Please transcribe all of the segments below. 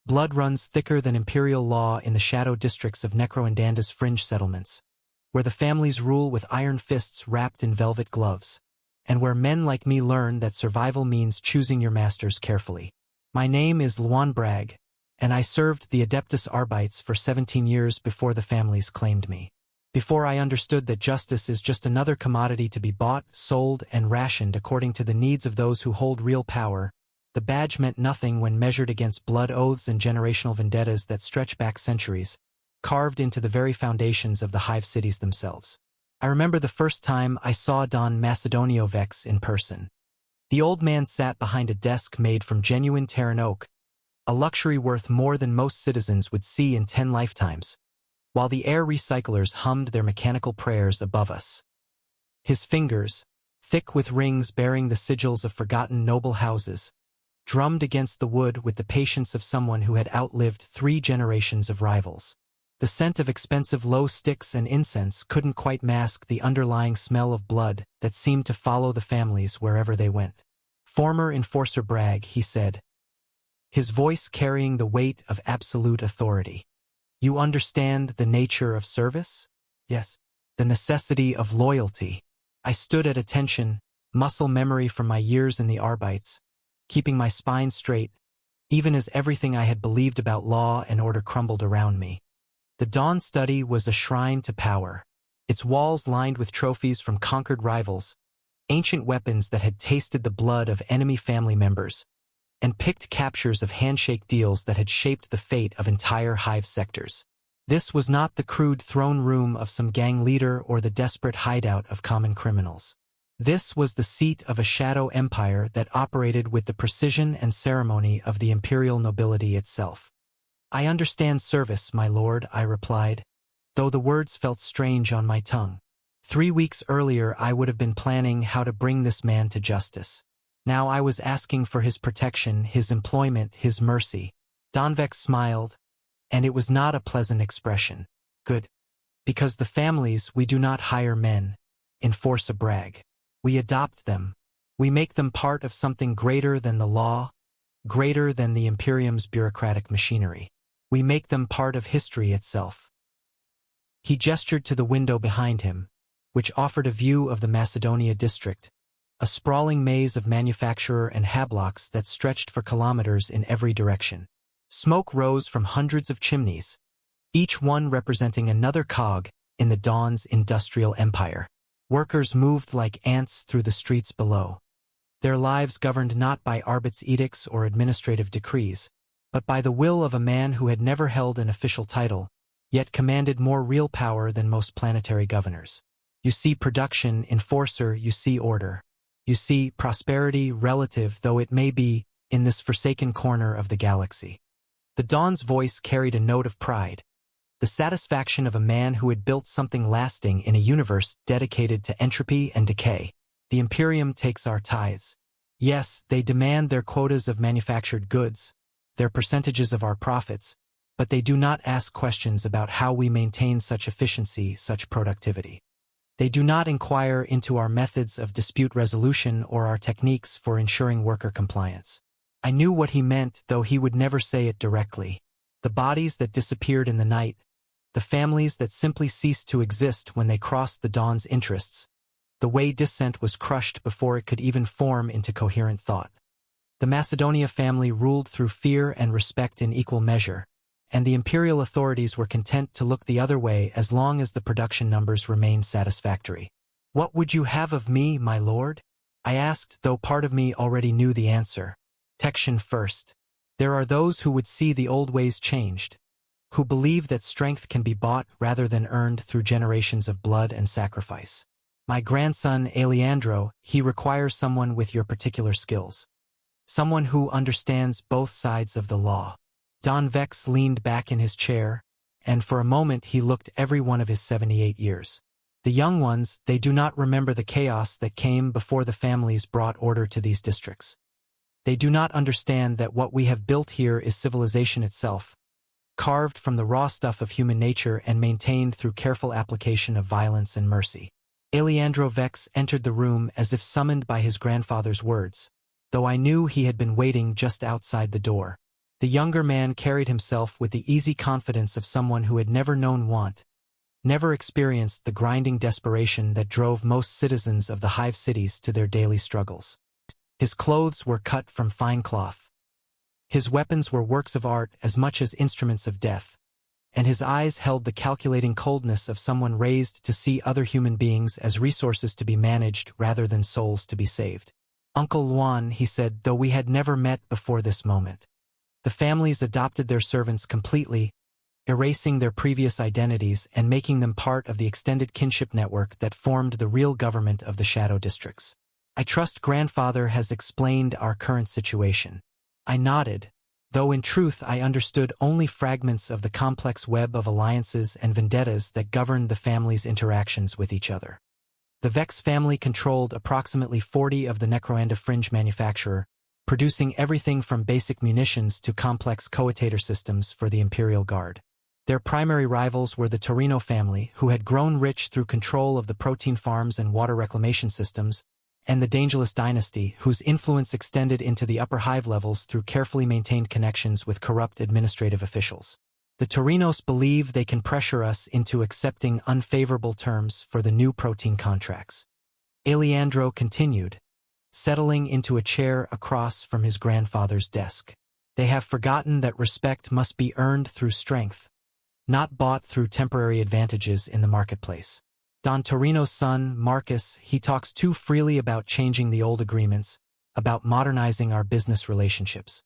Blood runs thicker than imperial law in the shadow districts of Necromunda's fringe settlements, where the families rule with iron fists wrapped in velvet gloves, and where men like me learn that survival means choosing your masters carefully. My name is Luan Bragg, and I served the Adeptus Arbites for 17 years before the families claimed me. Before I understood that justice is just another commodity to be bought, sold, and rationed according to the needs of those who hold real power, the badge meant nothing when measured against blood oaths and generational vendettas that stretch back centuries, carved into the very foundations of the hive cities themselves. I remember the first time I saw Don Macedonio Vex in person. The old man sat behind a desk made from genuine Terran oak, a luxury worth more than most citizens would see in 10 lifetimes, while the air recyclers hummed their mechanical prayers above us. His fingers, thick with rings bearing the sigils of forgotten noble houses, drummed against the wood with the patience of someone who had outlived 3 generations of rivals. The scent of expensive low sticks and incense couldn't quite mask the underlying smell of blood that seemed to follow the families wherever they went. "Former Enforcer Bragg," he said, his voice carrying the weight of absolute authority. "You understand the nature of service?" "Yes." "The necessity of loyalty." I stood at attention, muscle memory from my years in the Arbites, keeping my spine straight, even as everything I had believed about law and order crumbled around me. The Dawn Study was a shrine to power, its walls lined with trophies from conquered rivals, ancient weapons that had tasted the blood of enemy family members, and picked captures of handshake deals that had shaped the fate of entire hive sectors. This was not the crude throne room of some gang leader or the desperate hideout of common criminals. This was the seat of a shadow empire that operated with the precision and ceremony of the imperial nobility itself. "I understand service, my lord," I replied, though the words felt strange on my tongue. 3 weeks earlier I would have been planning how to bring this man to justice. Now I was asking for his protection, his employment, his mercy. Don Vex smiled, and it was not a pleasant expression. "Good. Because the families, we do not hire men, Enforcer Bragg. We adopt them. We make them part of something greater than the law, greater than the Imperium's bureaucratic machinery. We make them part of history itself." He gestured to the window behind him, which offered a view of the Macedonia district, a sprawling maze of manufacturer and hablocks that stretched for kilometers in every direction. Smoke rose from hundreds of chimneys, each one representing another cog in the Dawn's industrial empire. Workers moved like ants through the streets below, their lives governed not by Arbit's edicts or administrative decrees, but by the will of a man who had never held an official title, yet commanded more real power than most planetary governors. You see production, enforcer, you see order. You see prosperity, relative though it may be, in this forsaken corner of the galaxy. The Dawn's voice carried a note of pride, the satisfaction of a man who had built something lasting in a universe dedicated to entropy and decay. "The Imperium takes our tithes. Yes, they demand their quotas of manufactured goods, their percentages of our profits, but they do not ask questions about how we maintain such efficiency, such productivity. They do not inquire into our methods of dispute resolution or our techniques for ensuring worker compliance." I knew what he meant, though he would never say it directly. The bodies that disappeared in the night, the families that simply ceased to exist when they crossed the Dawn's interests, the way dissent was crushed before it could even form into coherent thought. The Macedonia family ruled through fear and respect in equal measure, and the imperial authorities were content to look the other way as long as the production numbers remained satisfactory. "What would you have of me, my lord?" I asked, though part of me already knew the answer. Protection first. There are those who would see the old ways changed, who believe that strength can be bought rather than earned through generations of blood and sacrifice. "My grandson, Aleandro, he requires someone with your particular skills. Someone who understands both sides of the law." Don Vex leaned back in his chair, and for a moment he looked every one of his 78 years. The young ones, they do not remember the chaos that came before the families brought order to these districts. They do not understand that what we have built here is civilization itself, carved from the raw stuff of human nature and maintained through careful application of violence and mercy. Aleandro Vex entered the room as if summoned by his grandfather's words, though I knew he had been waiting just outside the door. The younger man carried himself with the easy confidence of someone who had never known want, never experienced the grinding desperation that drove most citizens of the hive cities to their daily struggles. His clothes were cut from fine cloth. His weapons were works of art as much as instruments of death, and his eyes held the calculating coldness of someone raised to see other human beings as resources to be managed rather than souls to be saved. "Uncle Luan," he said, "though we had never met before this moment." The families adopted their servants completely, erasing their previous identities and making them part of the extended kinship network that formed the real government of the shadow districts. "I trust grandfather has explained our current situation." I nodded, though in truth I understood only fragments of the complex web of alliances and vendettas that governed the family's interactions with each other. The Vex family controlled approximately 40 of the Necromunda fringe manufacturer, producing everything from basic munitions to complex coetator systems for the Imperial Guard. Their primary rivals were the Torino family, who had grown rich through control of the protein farms and water reclamation systems, and the Dangerous dynasty, whose influence extended into the upper hive levels through carefully maintained connections with corrupt administrative officials. The Torinos believe they can pressure us into accepting unfavorable terms for the new protein contracts. Alejandro continued, settling into a chair across from his grandfather's desk. They have forgotten that respect must be earned through strength, not bought through temporary advantages in the marketplace. Don Torino's son, Marcus, he talks too freely about changing the old agreements, about modernizing our business relationships.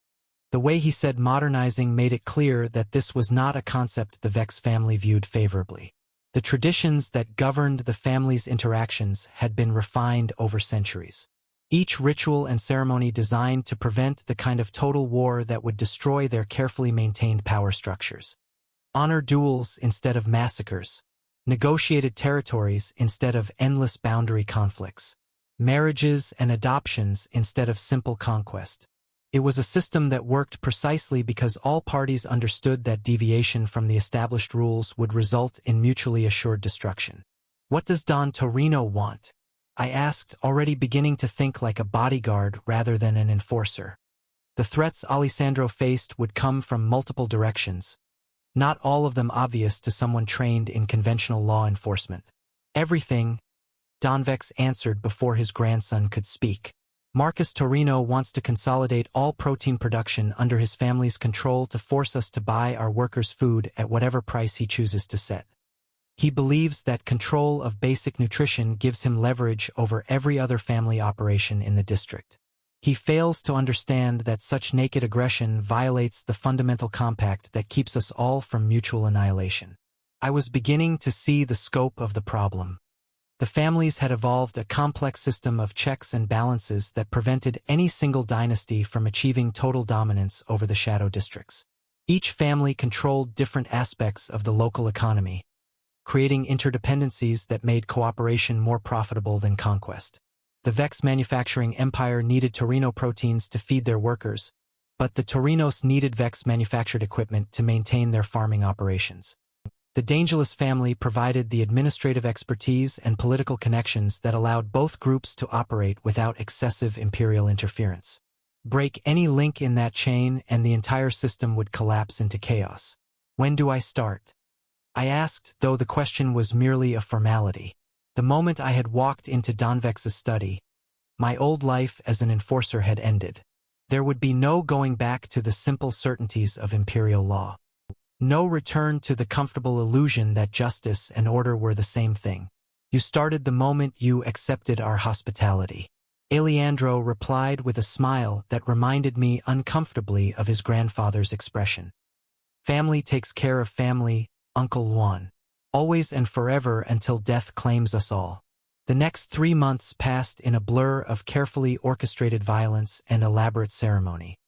The way he said modernizing made it clear that this was not a concept the Vex family viewed favorably. The traditions that governed the family's interactions had been refined over centuries. Each ritual and ceremony designed to prevent the kind of total war that would destroy their carefully maintained power structures. Honor duels instead of massacres. Negotiated territories instead of endless boundary conflicts. Marriages and adoptions instead of simple conquest. It was a system that worked precisely because all parties understood that deviation from the established rules would result in mutually assured destruction. "What does Don Torino want?" I asked, already beginning to think like a bodyguard rather than an enforcer. The threats Alessandro faced would come from multiple directions, not all of them obvious to someone trained in conventional law enforcement. "Everything," Don Vex answered before his grandson could speak. "Marcus Torino wants to consolidate all protein production under his family's control to force us to buy our workers' food at whatever price he chooses to set. He believes that control of basic nutrition gives him leverage over every other family operation in the district. He fails to understand that such naked aggression violates the fundamental compact that keeps us all from mutual annihilation." I was beginning to see the scope of the problem. The families had evolved a complex system of checks and balances that prevented any single dynasty from achieving total dominance over the shadow districts. Each family controlled different aspects of the local economy, creating interdependencies that made cooperation more profitable than conquest. The Vex manufacturing empire needed Torino proteins to feed their workers, but the Torinos needed Vex manufactured equipment to maintain their farming operations. The Dangerous family provided the administrative expertise and political connections that allowed both groups to operate without excessive imperial interference. Break any link in that chain and the entire system would collapse into chaos. "When do I start?" I asked, though the question was merely a formality. The moment I had walked into Don Vex's study, my old life as an enforcer had ended. There would be no going back to the simple certainties of imperial law. No return to the comfortable illusion that justice and order were the same thing. "You started the moment you accepted our hospitality." Alejandro replied with a smile that reminded me uncomfortably of his grandfather's expression. "Family takes care of family, Uncle Juan. Always and forever until death claims us all." The next 3 months passed in a blur of carefully orchestrated violence and elaborate ceremony.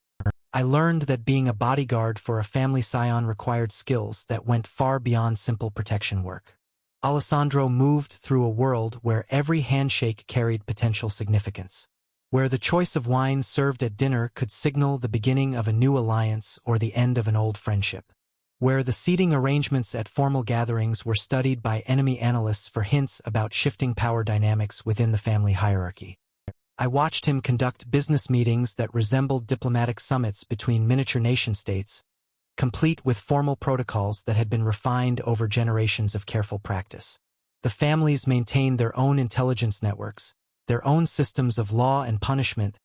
I learned that being a bodyguard for a family scion required skills that went far beyond simple protection work. Alessandro moved through a world where every handshake carried potential significance, where the choice of wine served at dinner could signal the beginning of a new alliance or the end of an old friendship, where the seating arrangements at formal gatherings were studied by enemy analysts for hints about shifting power dynamics within the family hierarchy. I watched him conduct business meetings that resembled diplomatic summits between miniature nation-states, complete with formal protocols that had been refined over generations of careful practice. The families maintained their own intelligence networks, their own systems of law and punishment,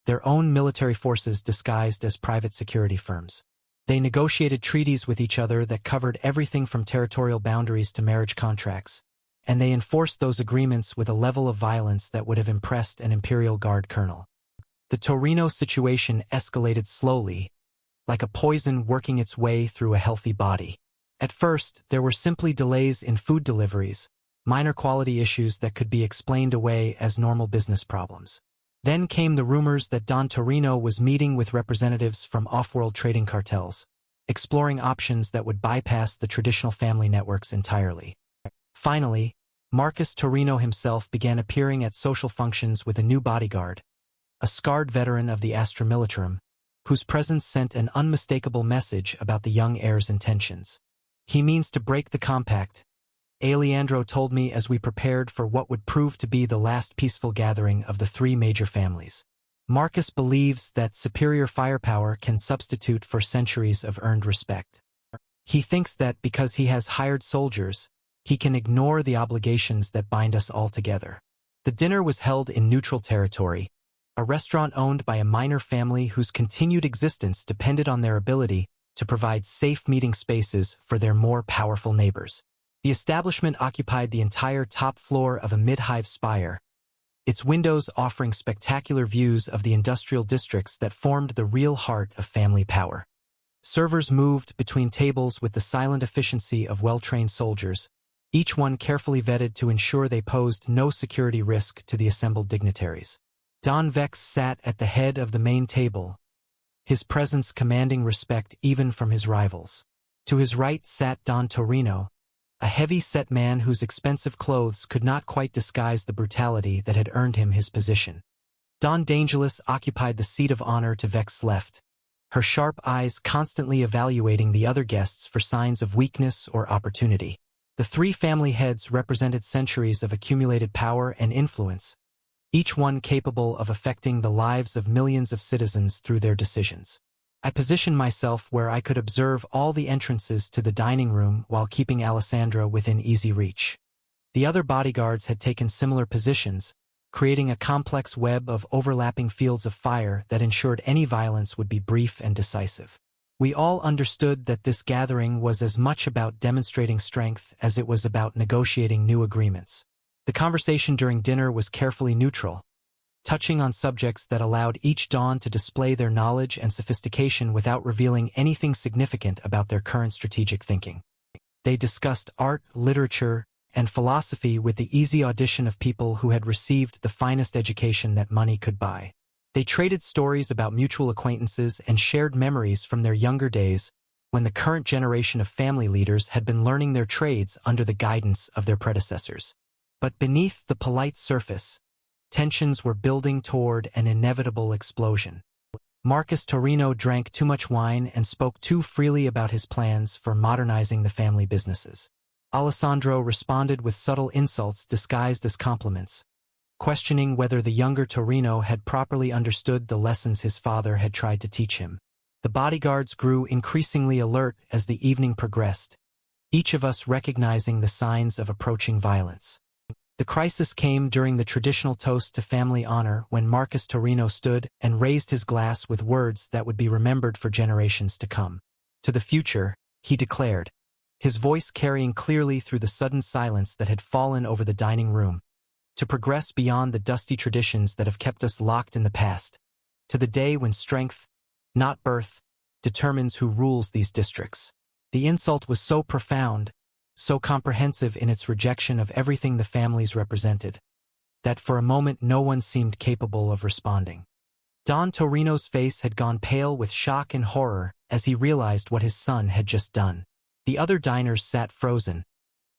their own military forces disguised as private security firms. They negotiated treaties with each other that covered everything from territorial boundaries to marriage contracts, and they enforced those agreements with a level of violence that would have impressed an Imperial Guard colonel. The Torino situation escalated slowly, like a poison working its way through a healthy body. At first, there were simply delays in food deliveries, minor quality issues that could be explained away as normal business problems. Then came the rumors that Don Torino was meeting with representatives from off-world trading cartels, exploring options that would bypass the traditional family networks entirely. Finally, Marcus Torino himself began appearing at social functions with a new bodyguard, a scarred veteran of the Astra Militarum, whose presence sent an unmistakable message about the young heir's intentions. "He means to break the compact," Aleandro told me as we prepared for what would prove to be the last peaceful gathering of the three major families. Marcus believes that superior firepower can substitute for centuries of earned respect. He thinks that because he has hired soldiers, he can ignore the obligations that bind us all together. The dinner was held in neutral territory, a restaurant owned by a minor family whose continued existence depended on their ability to provide safe meeting spaces for their more powerful neighbors. The establishment occupied the entire top floor of a mid-hive spire, its windows offering spectacular views of the industrial districts that formed the real heart of family power. Servers moved between tables with the silent efficiency of well-trained soldiers, each one carefully vetted to ensure they posed no security risk to the assembled dignitaries. Don Vex sat at the head of the main table, his presence commanding respect even from his rivals. To his right sat Don Torino, a heavy-set man whose expensive clothes could not quite disguise the brutality that had earned him his position. Don Dangerous occupied the seat of honor to Vex's left, her sharp eyes constantly evaluating the other guests for signs of weakness or opportunity. The three family heads represented centuries of accumulated power and influence, each one capable of affecting the lives of millions of citizens through their decisions. I positioned myself where I could observe all the entrances to the dining room while keeping Alessandra within easy reach. The other bodyguards had taken similar positions, creating a complex web of overlapping fields of fire that ensured any violence would be brief and decisive. We all understood that this gathering was as much about demonstrating strength as it was about negotiating new agreements. The conversation during dinner was carefully neutral, touching on subjects that allowed each Don to display their knowledge and sophistication without revealing anything significant about their current strategic thinking. They discussed art, literature, and philosophy with the easy audition of people who had received the finest education that money could buy. They traded stories about mutual acquaintances and shared memories from their younger days when the current generation of family leaders had been learning their trades under the guidance of their predecessors. But beneath the polite surface, tensions were building toward an inevitable explosion. Marcus Torino drank too much wine and spoke too freely about his plans for modernizing the family businesses. Alessandro responded with subtle insults disguised as compliments, questioning whether the younger Torino had properly understood the lessons his father had tried to teach him. The bodyguards grew increasingly alert as the evening progressed, each of us recognizing the signs of approaching violence. The crisis came during the traditional toast to family honor when Marcus Torino stood and raised his glass with words that would be remembered for generations to come. "To the future," he declared, his voice carrying clearly through the sudden silence that had fallen over the dining room. "To progress beyond the dusty traditions that have kept us locked in the past. To the day when strength, not birth, determines who rules these districts." The insult was so profound, so comprehensive in its rejection of everything the families represented, that for a moment no one seemed capable of responding. Don Torino's face had gone pale with shock and horror as he realized what his son had just done. The other diners sat frozen,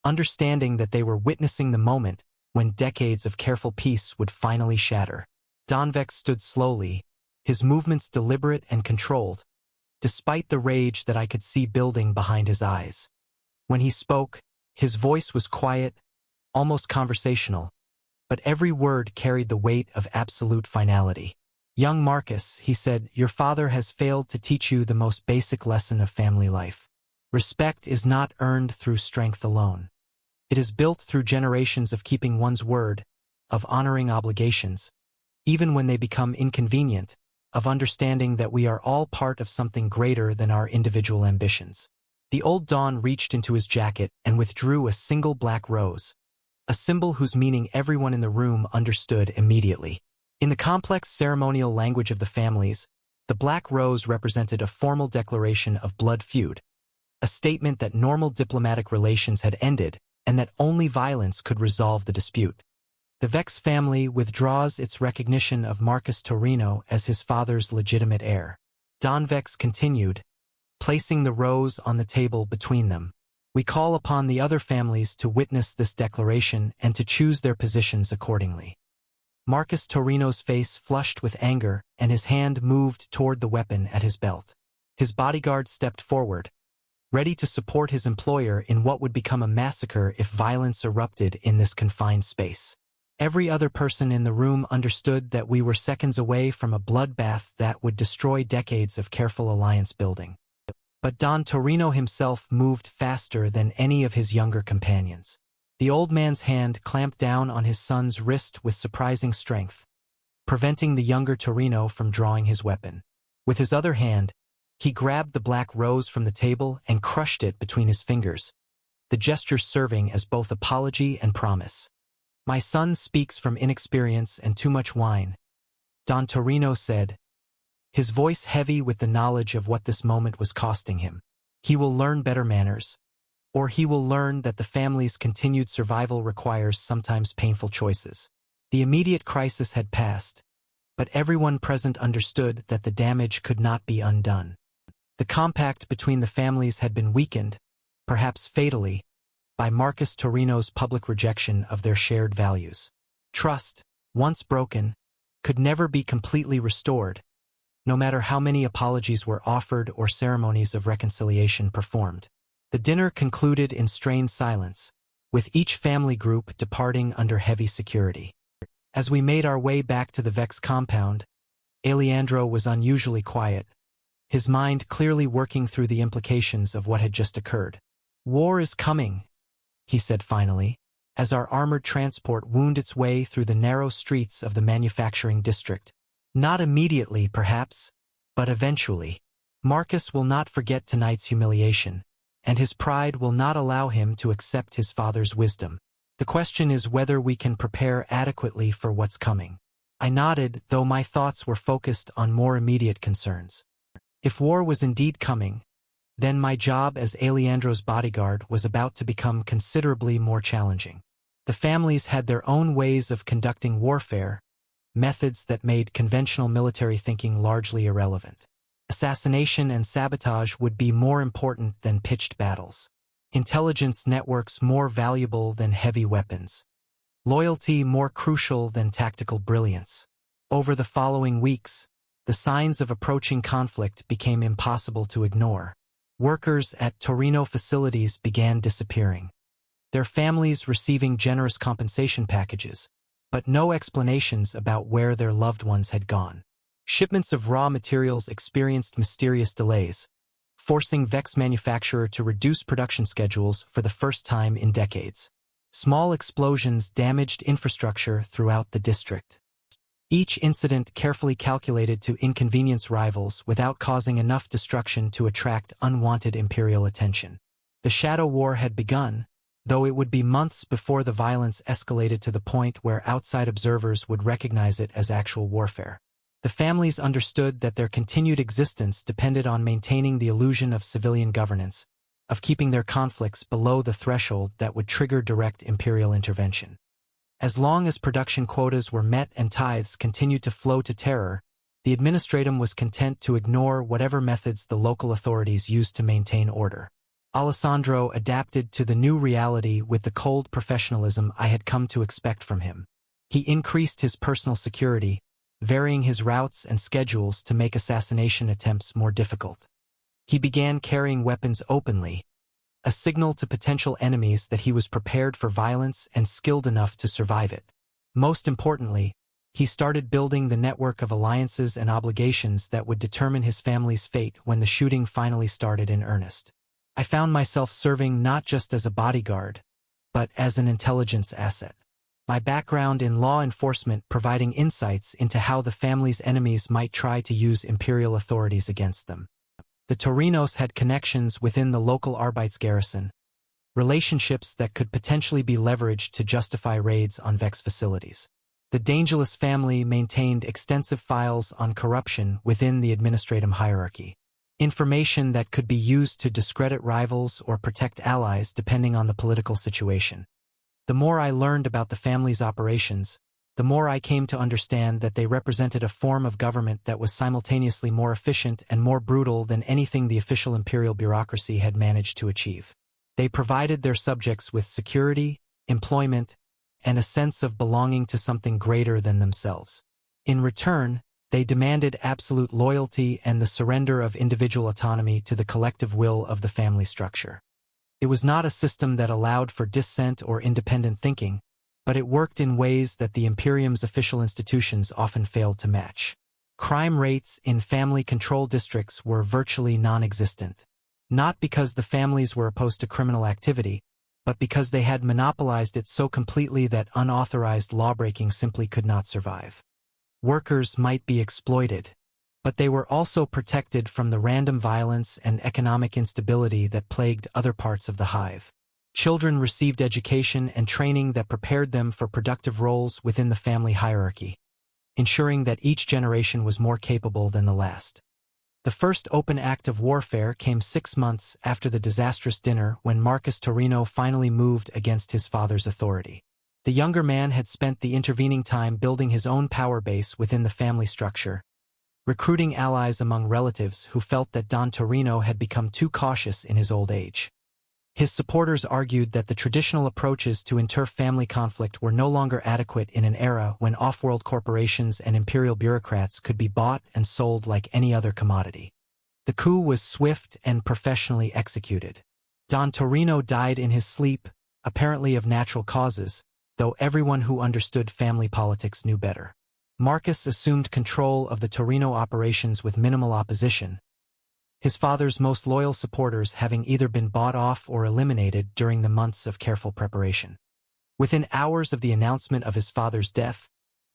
understanding that they were witnessing the moment when decades of careful peace would finally shatter. Don Vex stood slowly, his movements deliberate and controlled, despite the rage that I could see building behind his eyes. When he spoke, his voice was quiet, almost conversational, but every word carried the weight of absolute finality. "Young Marcus," he said, "your father has failed to teach you the most basic lesson of family life. Respect is not earned through strength alone. It is built through generations of keeping one's word, of honoring obligations, even when they become inconvenient, of understanding that we are all part of something greater than our individual ambitions." The old Don reached into his jacket and withdrew a single black rose, a symbol whose meaning everyone in the room understood immediately. In the complex ceremonial language of the families, the black rose represented a formal declaration of blood feud, a statement that normal diplomatic relations had ended and that only violence could resolve the dispute. The Vex family withdraws its recognition of Marcus Torino as his father's legitimate heir. Don Vex continued, placing the rose on the table between them. "We call upon the other families to witness this declaration and to choose their positions accordingly." Marcus Torino's face flushed with anger, and his hand moved toward the weapon at his belt. His bodyguard stepped forward, ready to support his employer in what would become a massacre if violence erupted in this confined space. Every other person in the room understood that we were seconds away from a bloodbath that would destroy decades of careful alliance building. But Don Torino himself moved faster than any of his younger companions. The old man's hand clamped down on his son's wrist with surprising strength, preventing the younger Torino from drawing his weapon. With his other hand, he grabbed the black rose from the table and crushed it between his fingers, the gesture serving as both apology and promise. "My son speaks from inexperience and too much wine," Don Torino said, his voice heavy with the knowledge of what this moment was costing him. "He will learn better manners, or he will learn that the family's continued survival requires sometimes painful choices." The immediate crisis had passed, but everyone present understood that the damage could not be undone. The compact between the families had been weakened, perhaps fatally, by Marcus Torino's public rejection of their shared values. Trust, once broken, could never be completely restored, no matter how many apologies were offered or ceremonies of reconciliation performed. The dinner concluded in strained silence, with each family group departing under heavy security. As we made our way back to the Vex compound, Aleandro was unusually quiet, his mind clearly working through the implications of what had just occurred. "War is coming," he said finally, as our armored transport wound its way through the narrow streets of the manufacturing district. "Not immediately, perhaps, but eventually. Marcus will not forget tonight's humiliation, and his pride will not allow him to accept his father's wisdom. The question is whether we can prepare adequately for what's coming." I nodded, though my thoughts were focused on more immediate concerns. If war was indeed coming, then my job as Aleandro's bodyguard was about to become considerably more challenging. The families had their own ways of conducting warfare, methods that made conventional military thinking largely irrelevant. Assassination and sabotage would be more important than pitched battles. Intelligence networks more valuable than heavy weapons. Loyalty more crucial than tactical brilliance. Over the following weeks, the signs of approaching conflict became impossible to ignore. Workers at Torino facilities began disappearing, their families receiving generous compensation packages, but no explanations about where their loved ones had gone. Shipments of raw materials experienced mysterious delays, forcing Vex manufacturer to reduce production schedules for the first time in decades. Small explosions damaged infrastructure throughout the district. Each incident carefully calculated to inconvenience rivals without causing enough destruction to attract unwanted Imperial attention. The Shadow War had begun, though it would be months before the violence escalated to the point where outside observers would recognize it as actual warfare. The families understood that their continued existence depended on maintaining the illusion of civilian governance, of keeping their conflicts below the threshold that would trigger direct Imperial intervention. As long as production quotas were met and tithes continued to flow to terror, the administratum was content to ignore whatever methods the local authorities used to maintain order. Alessandro adapted to the new reality with the cold professionalism I had come to expect from him. He increased his personal security, varying his routes and schedules to make assassination attempts more difficult. He began carrying weapons openly, a signal to potential enemies that he was prepared for violence and skilled enough to survive it. Most importantly, he started building the network of alliances and obligations that would determine his family's fate when the shooting finally started in earnest. I found myself serving not just as a bodyguard, but as an intelligence asset. My background in law enforcement providing insights into how the family's enemies might try to use imperial authorities against them. The Torinos had connections within the local Arbeits garrison, relationships that could potentially be leveraged to justify raids on Vex facilities. The Dangerous family maintained extensive files on corruption within the administrative hierarchy, information that could be used to discredit rivals or protect allies depending on the political situation. The more I learned about the family's operations, the more I came to understand that they represented a form of government that was simultaneously more efficient and more brutal than anything the official imperial bureaucracy had managed to achieve. They provided their subjects with security, employment, and a sense of belonging to something greater than themselves. In return, they demanded absolute loyalty and the surrender of individual autonomy to the collective will of the family structure. It was not a system that allowed for dissent or independent thinking, but it worked in ways that the Imperium's official institutions often failed to match. Crime rates in family control districts were virtually non-existent. Not because the families were opposed to criminal activity, but because they had monopolized it so completely that unauthorized lawbreaking simply could not survive. Workers might be exploited, but they were also protected from the random violence and economic instability that plagued other parts of the hive. Children received education and training that prepared them for productive roles within the family hierarchy, ensuring that each generation was more capable than the last. The first open act of warfare came 6 months after the disastrous dinner when Marcus Torino finally moved against his father's authority. The younger man had spent the intervening time building his own power base within the family structure, recruiting allies among relatives who felt that Don Torino had become too cautious in his old age. His supporters argued that the traditional approaches to inter-family conflict were no longer adequate in an era when off-world corporations and imperial bureaucrats could be bought and sold like any other commodity. The coup was swift and professionally executed. Don Torino died in his sleep, apparently of natural causes, though everyone who understood family politics knew better. Marcus assumed control of the Torino operations with minimal opposition, his father's most loyal supporters having either been bought off or eliminated during the months of careful preparation. Within hours of the announcement of his father's death,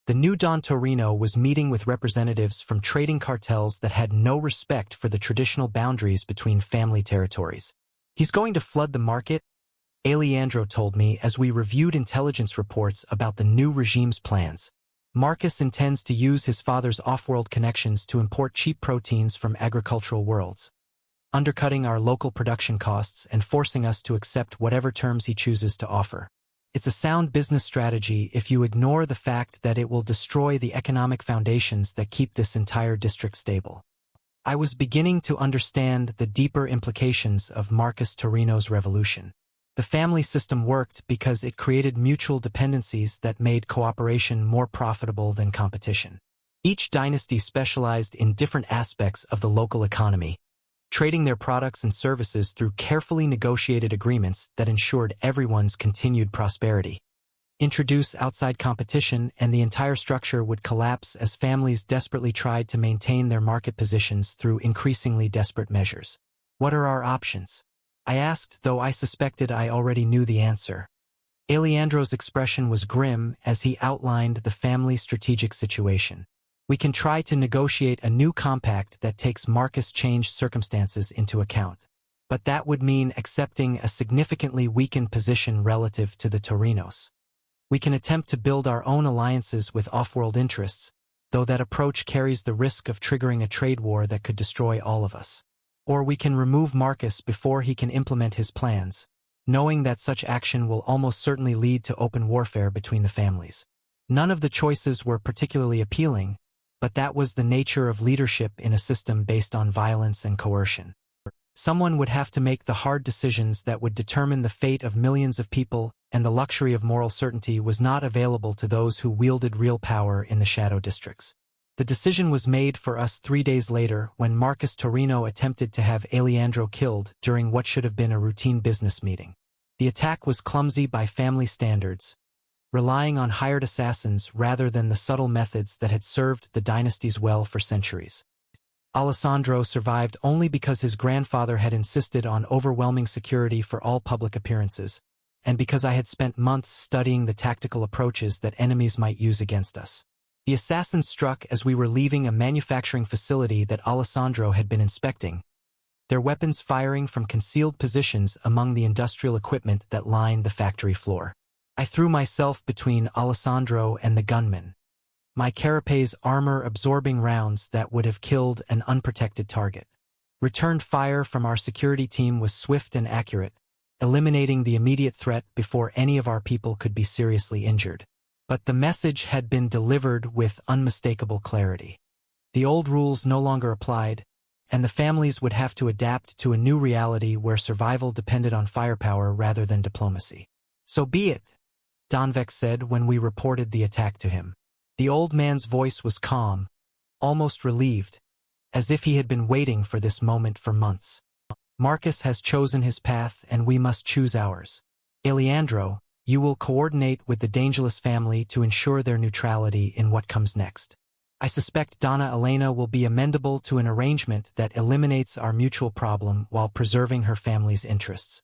the new Don Torino was meeting with representatives from trading cartels that had no respect for the traditional boundaries between family territories. "He's going to flood the market," Alejandro told me as we reviewed intelligence reports about the new regime's plans. Marcus intends to use his father's off-world connections to import cheap proteins from agricultural worlds, undercutting our local production costs and forcing us to accept whatever terms he chooses to offer. It's a sound business strategy if you ignore the fact that it will destroy the economic foundations that keep this entire district stable. I was beginning to understand the deeper implications of Marcus Torino's revolution. The family system worked because it created mutual dependencies that made cooperation more profitable than competition. Each dynasty specialized in different aspects of the local economy, trading their products and services through carefully negotiated agreements that ensured everyone's continued prosperity. Introduce outside competition and the entire structure would collapse as families desperately tried to maintain their market positions through increasingly desperate measures. What are our options? I asked, though I suspected I already knew the answer. Alejandro's expression was grim as he outlined the family's strategic situation. "We can try to negotiate a new compact that takes Marcus' changed circumstances into account. But that would mean accepting a significantly weakened position relative to the Torinos. We can attempt to build our own alliances with off-world interests, though that approach carries the risk of triggering a trade war that could destroy all of us. Or we can remove Marcus before he can implement his plans, knowing that such action will almost certainly lead to open warfare between the families." None of the choices were particularly appealing, but that was the nature of leadership in a system based on violence and coercion. Someone would have to make the hard decisions that would determine the fate of millions of people, and the luxury of moral certainty was not available to those who wielded real power in the shadow districts. The decision was made for us 3 days later when Marcus Torino attempted to have Alejandro killed during what should have been a routine business meeting. The attack was clumsy by family standards, relying on hired assassins rather than the subtle methods that had served the dynasties well for centuries. Alessandro survived only because his grandfather had insisted on overwhelming security for all public appearances, and because I had spent months studying the tactical approaches that enemies might use against us. The assassins struck as we were leaving a manufacturing facility that Alessandro had been inspecting, their weapons firing from concealed positions among the industrial equipment that lined the factory floor. I threw myself between Alessandro and the gunman, my carapace armor absorbing rounds that would have killed an unprotected target. Returned fire from our security team was swift and accurate, eliminating the immediate threat before any of our people could be seriously injured. But the message had been delivered with unmistakable clarity. The old rules no longer applied, and the families would have to adapt to a new reality where survival depended on firepower rather than diplomacy. "So be it," Donvek said when we reported the attack to him. The old man's voice was calm, almost relieved, as if he had been waiting for this moment for months. "Marcus has chosen his path and we must choose ours. Alejandro, you will coordinate with the Dangerous family to ensure their neutrality in what comes next. I suspect Donna Elena will be amenable to an arrangement that eliminates our mutual problem while preserving her family's interests."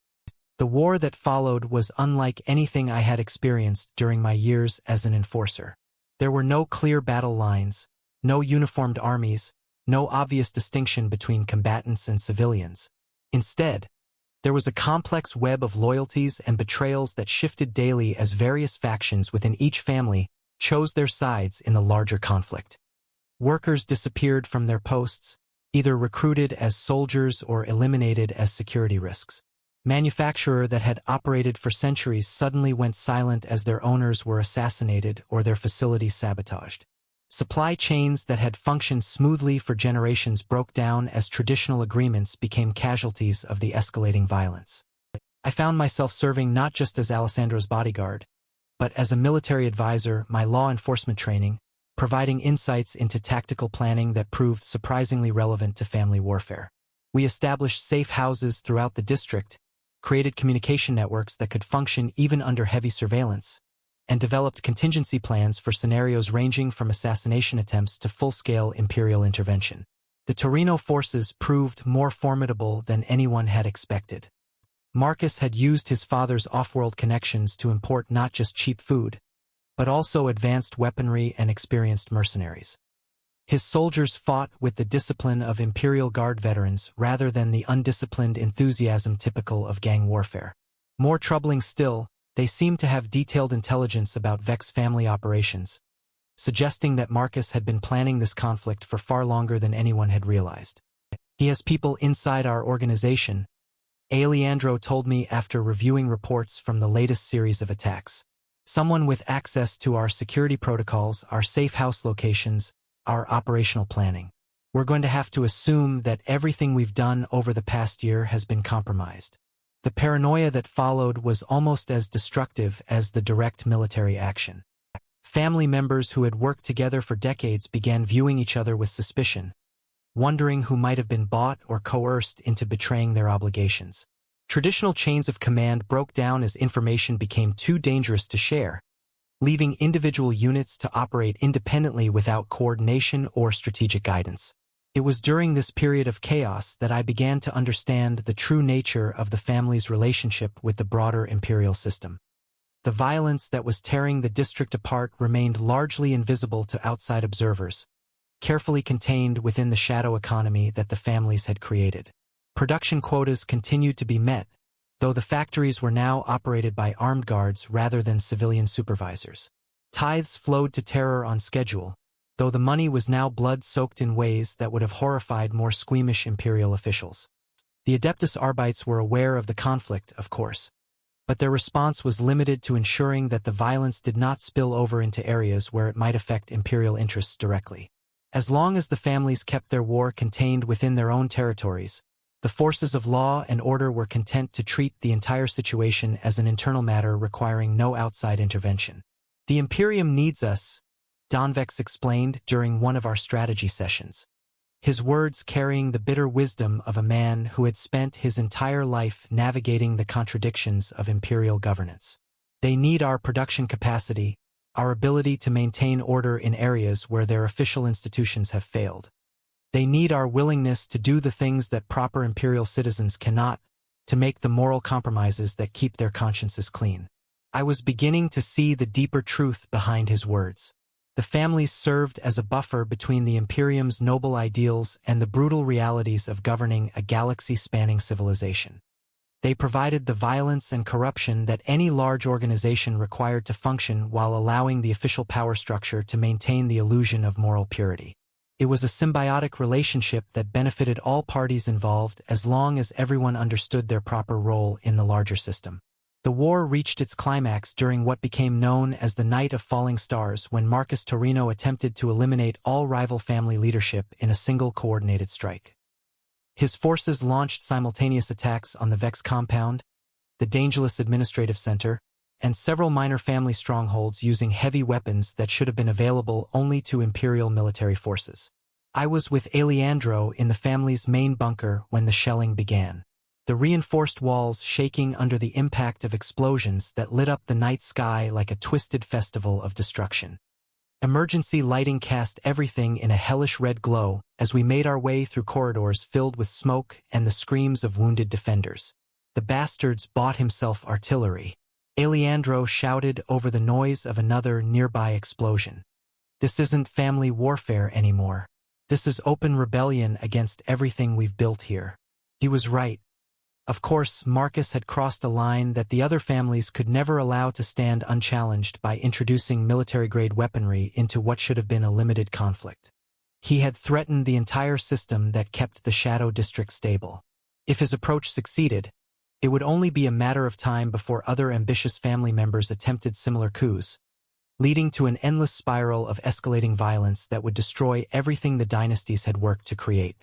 The war that followed was unlike anything I had experienced during my years as an enforcer. There were no clear battle lines, no uniformed armies, no obvious distinction between combatants and civilians. Instead, there was a complex web of loyalties and betrayals that shifted daily as various factions within each family chose their sides in the larger conflict. Workers disappeared from their posts, either recruited as soldiers or eliminated as security risks. Manufacturer that had operated for centuries suddenly went silent as their owners were assassinated or their facilities sabotaged. Supply chains that had functioned smoothly for generations broke down as traditional agreements became casualties of the escalating violence. I found myself serving not just as Alessandro's bodyguard, but as a military advisor, my law enforcement training, providing insights into tactical planning that proved surprisingly relevant to family warfare. We established safe houses throughout the district, created communication networks that could function even under heavy surveillance, and developed contingency plans for scenarios ranging from assassination attempts to full-scale Imperial intervention. The Torino forces proved more formidable than anyone had expected. Marcus had used his father's off-world connections to import not just cheap food, but also advanced weaponry and experienced mercenaries. His soldiers fought with the discipline of Imperial Guard veterans rather than the undisciplined enthusiasm typical of gang warfare. More troubling still, they seemed to have detailed intelligence about Vex's family operations, suggesting that Marcus had been planning this conflict for far longer than anyone had realized. "He has people inside our organization," Alejandro told me after reviewing reports from the latest series of attacks. "Someone with access to our security protocols, our safe house locations, our operational planning. We're going to have to assume that everything we've done over the past year has been compromised." The paranoia that followed was almost as destructive as the direct military action. Family members who had worked together for decades began viewing each other with suspicion, wondering who might have been bought or coerced into betraying their obligations. Traditional chains of command broke down as information became too dangerous to share, leaving individual units to operate independently without coordination or strategic guidance. It was during this period of chaos that I began to understand the true nature of the family's relationship with the broader imperial system. The violence that was tearing the district apart remained largely invisible to outside observers, carefully contained within the shadow economy that the families had created. Production quotas continued to be met, though the factories were now operated by armed guards rather than civilian supervisors. Tithes flowed to terror on schedule, though the money was now blood-soaked in ways that would have horrified more squeamish imperial officials. The Adeptus Arbites were aware of the conflict, of course, but their response was limited to ensuring that the violence did not spill over into areas where it might affect imperial interests directly. As long as the families kept their war contained within their own territories, the forces of law and order were content to treat the entire situation as an internal matter requiring no outside intervention. "The Imperium needs us," Donvex explained during one of our strategy sessions, his words carrying the bitter wisdom of a man who had spent his entire life navigating the contradictions of imperial governance. They need our production capacity, our ability to maintain order in areas where their official institutions have failed. They need our willingness to do the things that proper imperial citizens cannot, to make the moral compromises that keep their consciences clean. I was beginning to see the deeper truth behind his words. The families served as a buffer between the Imperium's noble ideals and the brutal realities of governing a galaxy-spanning civilization. They provided the violence and corruption that any large organization required to function while allowing the official power structure to maintain the illusion of moral purity. It was a symbiotic relationship that benefited all parties involved as long as everyone understood their proper role in the larger system. The war reached its climax during what became known as the Night of Falling Stars when Marcus Torino attempted to eliminate all rival family leadership in a single coordinated strike. His forces launched simultaneous attacks on the Vex compound, the Dangerous Administrative Center, and several minor family strongholds using heavy weapons that should have been available only to Imperial military forces. I was with Aleandro in the family's main bunker when the shelling began. The reinforced walls shaking under the impact of explosions that lit up the night sky like a twisted festival of destruction. Emergency lighting cast everything in a hellish red glow as we made our way through corridors filled with smoke and the screams of wounded defenders. The bastards bought himself artillery. Aleandro shouted over the noise of another nearby explosion. This isn't family warfare anymore. This is open rebellion against everything we've built here. He was right. Of course, Marcus had crossed a line that the other families could never allow to stand unchallenged by introducing military-grade weaponry into what should have been a limited conflict. He had threatened the entire system that kept the Shadow District stable. If his approach succeeded, it would only be a matter of time before other ambitious family members attempted similar coups, leading to an endless spiral of escalating violence that would destroy everything the dynasties had worked to create.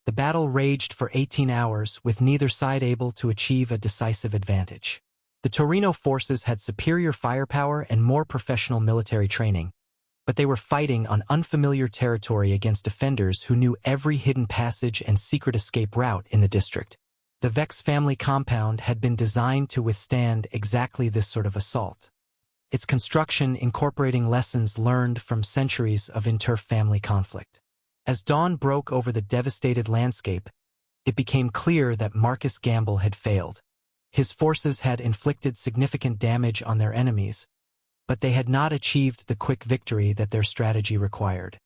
The battle raged for 18 hours, with neither side able to achieve a decisive advantage. The Torino forces had superior firepower and more professional military training, but they were fighting on unfamiliar territory against defenders who knew every hidden passage and secret escape route in the district. The Vex family compound had been designed to withstand exactly this sort of assault. Its construction incorporating lessons learned from centuries of inter-family conflict. As dawn broke over the devastated landscape, it became clear that Marcus' gamble had failed. His forces had inflicted significant damage on their enemies, but they had not achieved the quick victory that their strategy required.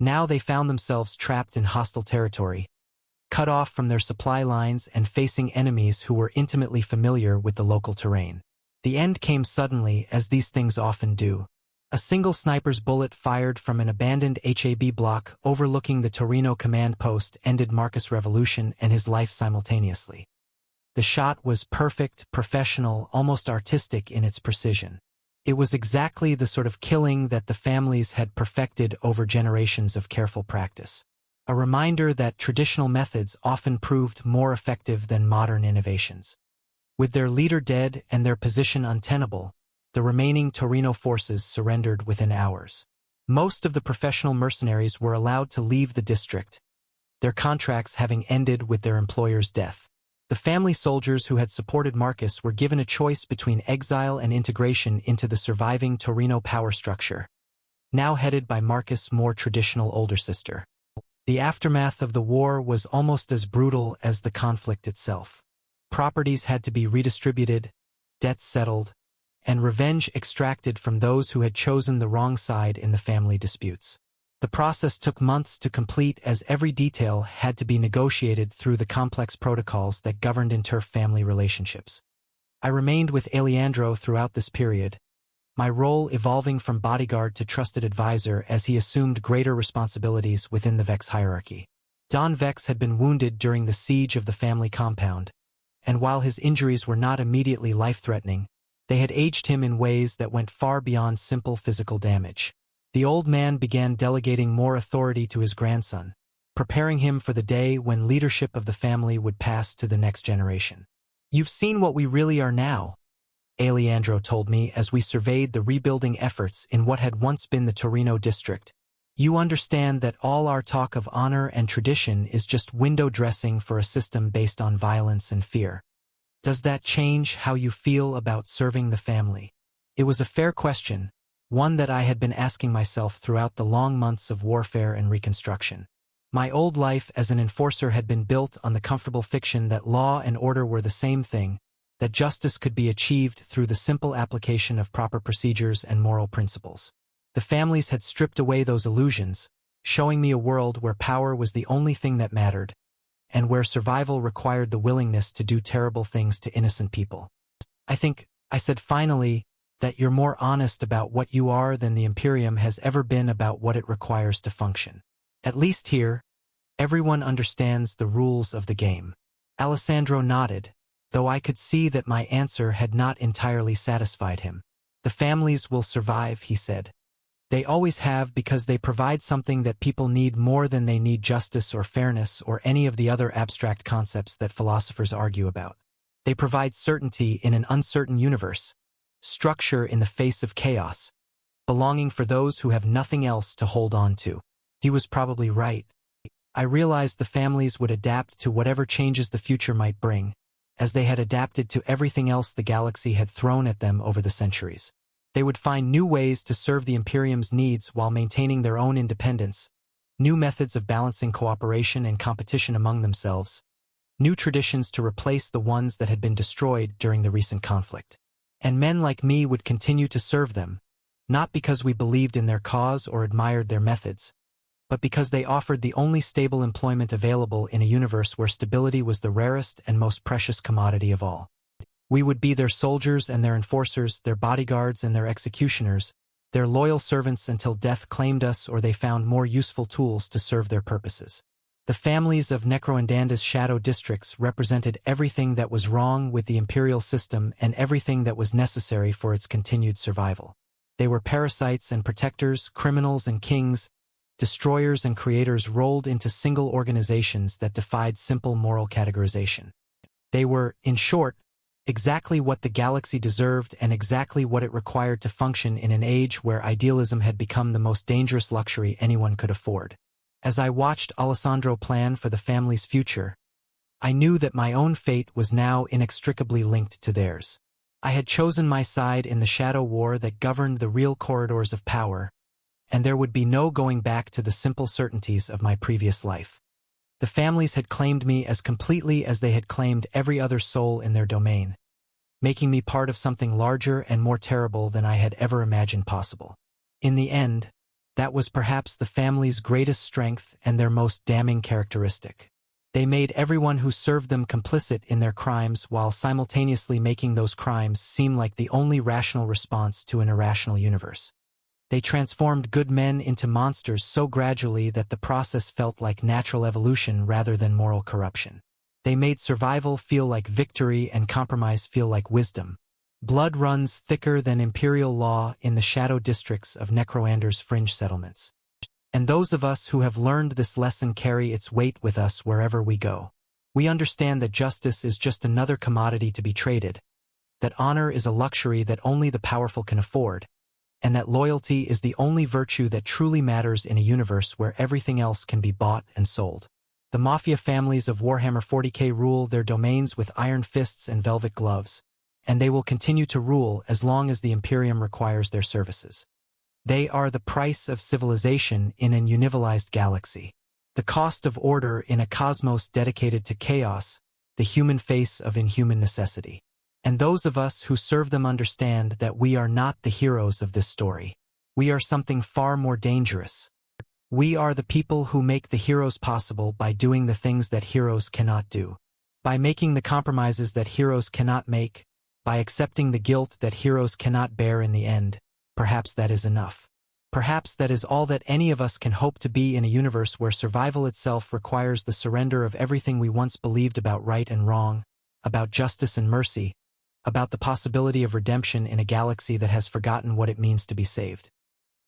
Now they found themselves trapped in hostile territory, cut off from their supply lines and facing enemies who were intimately familiar with the local terrain. The end came suddenly, as these things often do. A single sniper's bullet fired from an abandoned HAB block overlooking the Torino command post ended Marcus' revolution and his life simultaneously. The shot was perfect, professional, almost artistic in its precision. It was exactly the sort of killing that the families had perfected over generations of careful practice. A reminder that traditional methods often proved more effective than modern innovations. With their leader dead and their position untenable, the remaining Torino forces surrendered within hours. Most of the professional mercenaries were allowed to leave the district, their contracts having ended with their employer's death. The family soldiers who had supported Marcus were given a choice between exile and integration into the surviving Torino power structure, now headed by Marcus' more traditional older sister. The aftermath of the war was almost as brutal as the conflict itself. Properties had to be redistributed, debts settled, and revenge extracted from those who had chosen the wrong side in the family disputes. The process took months to complete as every detail had to be negotiated through the complex protocols that governed inter-family relationships. I remained with Aleandro throughout this period, my role evolving from bodyguard to trusted advisor as he assumed greater responsibilities within the Vex hierarchy. Don Vex had been wounded during the siege of the family compound, and while his injuries were not immediately life-threatening, they had aged him in ways that went far beyond simple physical damage. The old man began delegating more authority to his grandson, preparing him for the day when leadership of the family would pass to the next generation. "You've seen what we really are now," Aleandro told me as we surveyed the rebuilding efforts in what had once been the Torino district. "You understand that all our talk of honor and tradition is just window dressing for a system based on violence and fear. Does that change how you feel about serving the family?" It was a fair question, one that I had been asking myself throughout the long months of warfare and reconstruction. My old life as an enforcer had been built on the comfortable fiction that law and order were the same thing, that justice could be achieved through the simple application of proper procedures and moral principles. The families had stripped away those illusions, showing me a world where power was the only thing that mattered, and where survival required the willingness to do terrible things to innocent people. I think, I said finally, that you're more honest about what you are than the Imperium has ever been about what it requires to function. At least here, everyone understands the rules of the game. Alessandro nodded, though I could see that my answer had not entirely satisfied him. The families will survive, he said. They always have, because they provide something that people need more than they need justice or fairness or any of the other abstract concepts that philosophers argue about. They provide certainty in an uncertain universe, structure in the face of chaos, belonging for those who have nothing else to hold on to. He was probably right. I realized the families would adapt to whatever changes the future might bring, as they had adapted to everything else the galaxy had thrown at them over the centuries. They would find new ways to serve the Imperium's needs while maintaining their own independence, new methods of balancing cooperation and competition among themselves, new traditions to replace the ones that had been destroyed during the recent conflict. And men like me would continue to serve them, not because we believed in their cause or admired their methods, but because they offered the only stable employment available in a universe where stability was the rarest and most precious commodity of all. We would be their soldiers and their enforcers, their bodyguards and their executioners, their loyal servants until death claimed us or they found more useful tools to serve their purposes. The families of Necromunda's shadow districts represented everything that was wrong with the imperial system and everything that was necessary for its continued survival. They were parasites and protectors, criminals and kings, destroyers and creators rolled into single organizations that defied simple moral categorization. They were, in short, exactly what the galaxy deserved and exactly what it required to function in an age where idealism had become the most dangerous luxury anyone could afford. As I watched Alessandro plan for the family's future, I knew that my own fate was now inextricably linked to theirs. I had chosen my side in the shadow war that governed the real corridors of power, and there would be no going back to the simple certainties of my previous life. The families had claimed me as completely as they had claimed every other soul in their domain, making me part of something larger and more terrible than I had ever imagined possible. In the end, that was perhaps the family's greatest strength and their most damning characteristic. They made everyone who served them complicit in their crimes while simultaneously making those crimes seem like the only rational response to an irrational universe. They transformed good men into monsters so gradually that the process felt like natural evolution rather than moral corruption. They made survival feel like victory and compromise feel like wisdom. Blood runs thicker than imperial law in the shadow districts of Necromunda's fringe settlements. And those of us who have learned this lesson carry its weight with us wherever we go. We understand that justice is just another commodity to be traded, that honor is a luxury that only the powerful can afford, and that loyalty is the only virtue that truly matters in a universe where everything else can be bought and sold. The mafia families of Warhammer 40K rule their domains with iron fists and velvet gloves, and they will continue to rule as long as the Imperium requires their services. They are the price of civilization in an univialized galaxy, the cost of order in a cosmos dedicated to chaos, the human face of inhuman necessity. And those of us who serve them understand that we are not the heroes of this story. We are something far more dangerous. We are the people who make the heroes possible by doing the things that heroes cannot do, by making the compromises that heroes cannot make, by accepting the guilt that heroes cannot bear in the end. Perhaps that is enough. Perhaps that is all that any of us can hope to be in a universe where survival itself requires the surrender of everything we once believed about right and wrong, about justice and mercy, about the possibility of redemption in a galaxy that has forgotten what it means to be saved.